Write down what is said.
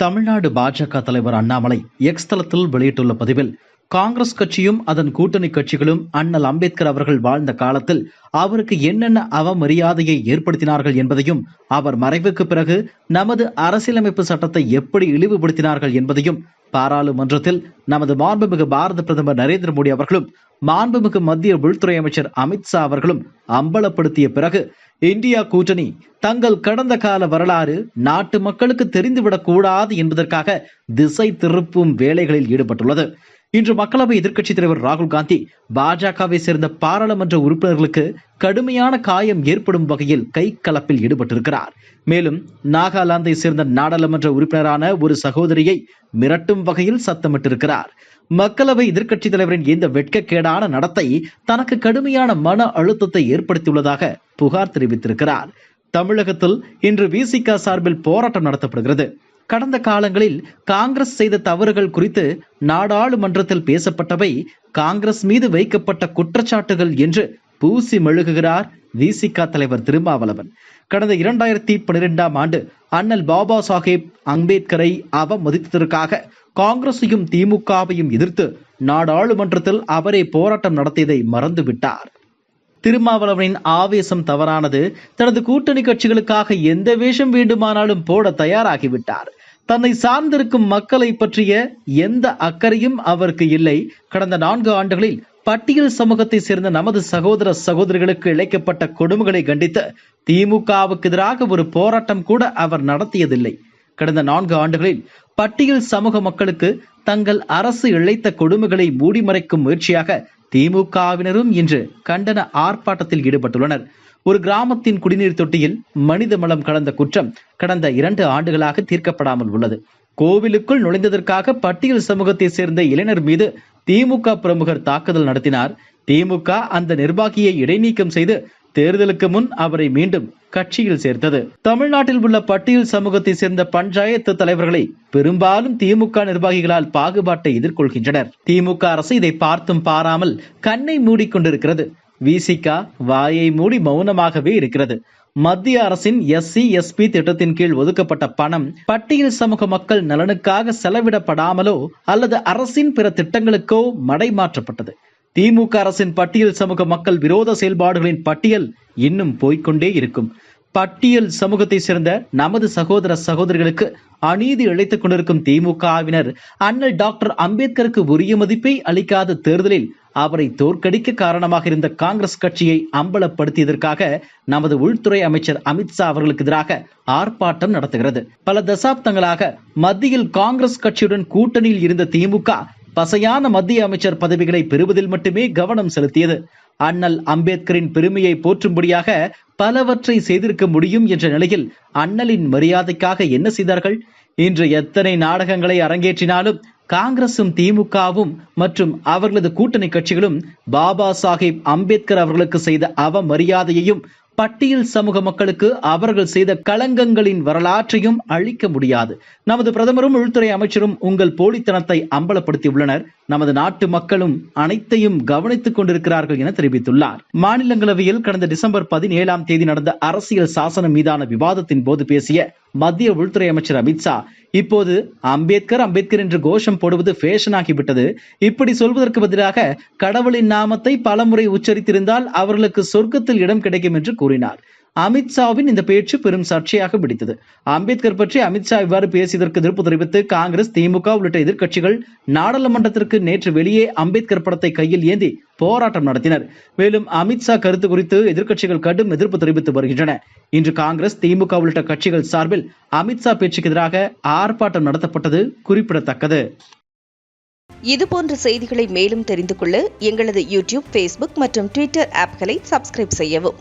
தமிழ்நாடு பாஜக தலைவர் அண்ணாமலை எக்ஸ் தளத்தில் வெளியிட்டுள்ள பதிவில், காங்கிரஸ் கட்சியும் அதன் கூட்டணி கட்சிகளும் அண்ணல் அம்பேத்கர் அவர்கள் வாழ்ந்த காலத்தில் அவருக்கு என்னென்ன அவமரியாதையை ஏற்படுத்தினார்கள் என்பதையும், அவர் மறைவுக்கு பிறகு நமது அரசியலமைப்பு சட்டத்தை எப்படி இழிவுபடுத்தினார்கள் என்பதையும் பாராளுமன்றத்தில் நமது மாண்புமிகு பாரத பிரதமர் நரேந்திர மோடி அவர்களும் மாண்புமிகு மத்திய உள்துறை அமைச்சர் அமித்ஷா அவர்களும் அம்பலப்படுத்திய பிறகு இந்தியா கூட்டணி தங்கள் கடந்த கால வரலாறு நாட்டு மக்களுக்கு தெரிந்துவிடக் கூடாது என்பதற்காக திசை திருப்பும் வேலைகளில் ஈடுபட்டுள்ளது. இன்று மக்களவை எதிர்க்கட்சித் தலைவர் ராகுல் காந்தி பாஜகவை சேர்ந்த பாராளுமன்ற உறுப்பினர்களுக்கு கடுமையான காயம் ஏற்படும் வகையில் கை கலப்பில் ஈடுபட்டிருக்கிறார். மேலும் நாகாலாந்தை சேர்ந்த நாடாளுமன்ற உறுப்பினரான ஒரு சகோதரியை மிரட்டும் வகையில் சத்தமிட்டிருக்கிறார். மக்களவை எதிர்க்கட்சித் தலைவரின் இந்த வெட்கக்கேடான நடத்தை தனக்கு கடுமையான மன அழுத்தத்தை ஏற்படுத்தியுள்ளதாக புகார் தெரிவித்திருக்கிறார். தமிழகத்தில் இன்று விசிக சார்பில் போராட்டம் நடத்தப்படுகிறது. கடந்த காலங்களில் காங்கிரஸ் செய்த தவறுகள் குறித்து நாடாளுமன்றத்தில் பேசப்பட்டவை காங்கிரஸ் மீது வைக்கப்பட்ட குற்றச்சாட்டுகள் என்று பூசி மெழுகுகிறார் விசிக தலைவர் திருமாவளவன். கடந்த 2012ஆம் ஆண்டு அண்ணல் பாபா சாஹேப் அம்பேத்கரை அவமதித்ததற்காக காங்கிரஸையும் திமுகவையும் எதிர்த்து நாடாளுமன்றத்தில் அவரே போராட்டம் நடத்தியதை மறந்துவிட்டார். திருமாவளவனின் ஆவேசம் தவறானது. தனது கூட்டணி கட்சிகளுக்காக எந்த வேஷம் வேண்டுமானாலும் போட தயாராகிவிட்டார். தன்னை சார்ந்திருக்கும் மக்களை பற்றிய எந்த அக்கறையும் அவருக்கு இல்லை. கடந்த 4 ஆண்டுகளில் பட்டியல் சமூகத்தை சேர்ந்த நமது சகோதர சகோதரிகளுக்கு இழைக்கப்பட்ட கொடுமைகளை கண்டித்து திமுகவுக்கு எதிராக ஒரு போராட்டம் கூட அவர் நடத்தியதில்லை. கடந்த 4 ஆண்டுகளில் பட்டியல் சமூக மக்களுக்கு தங்கள் அரசு இழைத்த கொடுமைகளை மூடிமறைக்கும் முயற்சியாக திமுகவினரும் இன்று கண்டன ஆர்ப்பாட்டத்தில் ஈடுபட்டுள்ளனர். ஒரு கிராமத்தின் குடிநீர் தொட்டியில் மனித மலம் கலந்த குற்றம் கடந்த 2 ஆண்டுகளாக தீர்க்கப்படாமல் உள்ளது. கோவிலுக்குள் நுழைந்ததற்காக பட்டியல் சமூகத்தை சேர்ந்த இளைஞர் மீது திமுக பிரமுகர் தாக்குதல் நடத்தினார். திமுக அந்த நிர்வாகியை இடைநீக்கம் செய்து தேர்தலுக்கு முன் அவரை மீண்டும் கட்சியில் சேர்த்தது. தமிழ்நாட்டில் உள்ள பட்டியல் சமூகத்தை சேர்ந்த பஞ்சாயத்து தலைவர்களை பெரும்பாலும் திமுக நிர்வாகிகளால் பாகுபாட்டை எதிர்கொள்கின்றனர். திமுக அரசு இதை பார்த்தும் பாராமல் கண்ணை மூடிக்கொண்டிருக்கிறது. விசிக வாயை மூடி மௌனமாகவே இருக்கிறது. மத்திய அரசின் SC SP திட்டத்தின் கீழ் ஒதுக்கப்பட்ட பணம் பட்டியல் சமூக மக்கள் நலனுக்காக செலவிடப்படாமலோ அல்லது அரசின் பிற திட்டங்களுக்கோ மடைமாற்றப்பட்டது. திமுக அரசின் பட்டியல் சமூக மக்கள் விரோத செயல்பாடுகளின் பட்டியல் இன்னும் போய்கொண்டே இருக்கும். பட்டியல் சமூகத்தை சேர்ந்த நமது சகோதர சகோதரிகளுக்கு அநீதி இழைத்துக் கொண்டிருக்கும் திமுகவினர் அண்ணல் டாக்டர் அம்பேத்கருக்கு உரிய மதிப்பை அளிக்காத தேர்தலில் அவரை தோற்கடிக்க காரணமாக இருந்த காங்கிரஸ் கட்சியை அம்பலப்படுத்தியதற்காக நமது உள்துறை அமைச்சர் அமித்ஷா அவர்களுக்கு எதிராக ஆர்ப்பாட்டம் நடத்துகிறது. பல தசாப்தங்களாக மத்தியில் காங்கிரஸ் கட்சியுடன் கூட்டணியில் இருந்த திமுக பசையான மத்திய அமைச்சர் பதவிகளை பெறுவதில் மட்டுமே கவனம் செலுத்தியது. அண்ணல் அம்பேத்கரின் பெருமையை போற்றும்படியாக பலவற்றை செய்திருக்க முடியும் என்ற நிலையில் அண்ணலின் மரியாதைக்காக என்ன செய்தார்கள்? இன்று எத்தனை நாடகங்களை அரங்கேற்றினாலும் காங்கிரசும் திமுகவும் மற்றும் அவர்களது கூட்டணி கட்சிகளும் பாபா சாஹேப் அம்பேத்கர் அவர்களுக்கு செய்த அவமரியாதையையும் பட்டியல் சமூக மக்களுக்கு அவர்கள் செய்த களங்கங்களின் வரலாற்றையும் அழிக்க முடியாது. நமது பிரதமரும் உள்துறை அமைச்சரும் உங்கள் போலித்தனத்தை அம்பலப்படுத்தியுள்ளனர். நமது நாட்டு மக்களும் அனைத்தையும் கவனித்துக் கொண்டிருக்கிறார்கள் என தெரிவித்துள்ளார். மாநிலங்களவையில் கடந்த டிசம்பர் 17ஆம் தேதி நடந்த அரசியல் சாசனம் மீதான விவாதத்தின் போது பேசிய மத்திய உள்துறை அமைச்சர் அமித்ஷா, இப்போது அம்பேத்கர் அம்பேத்கர் என்று கோஷம் போடுவது ஃபேஷன் ஆகிவிட்டது. இப்படி சொல்வதற்கு பதிலாக கடவுளின் நாமத்தை பலமுறை உச்சரித்திருந்தால் அவர்களுக்கு சொர்க்கத்தில் இடம் கிடைக்கும் என்று கூறினார். அமித்ஷாவின் இந்த பேச்சு பெரும் சர்ச்சையாக பிடித்தது. அம்பேத்கர் பற்றி அமித்ஷா இவ்வாறு பேசியதற்கு எதிர்ப்பு தெரிவித்து காங்கிரஸ், திமுக உள்ளிட்ட எதிர்க்கட்சிகள் நாடாளுமன்றத்திற்கு நேற்று வெளியே அம்பேத்கர் படத்தை கையில் ஏந்தி போராட்டம் நடத்தினர். மேலும் அமித்ஷா கருத்து குறித்து எதிர்க்கட்சிகள் கடும் எதிர்ப்பு தெரிவித்து வருகின்றன. இன்று காங்கிரஸ், திமுக உள்ளிட்ட கட்சிகள் சார்பில் அமித்ஷா பேச்சுக்கு எதிராக ஆர்ப்பாட்டம் நடத்தப்பட்டது குறிப்பிடத்தக்கது. இதுபோன்ற செய்திகளை மேலும் தெரிந்து கொள்ள எங்களது யூடியூப், Facebook மற்றும் Twitter ஆப்களை சப்ஸ்கிரைப் செய்யவும்.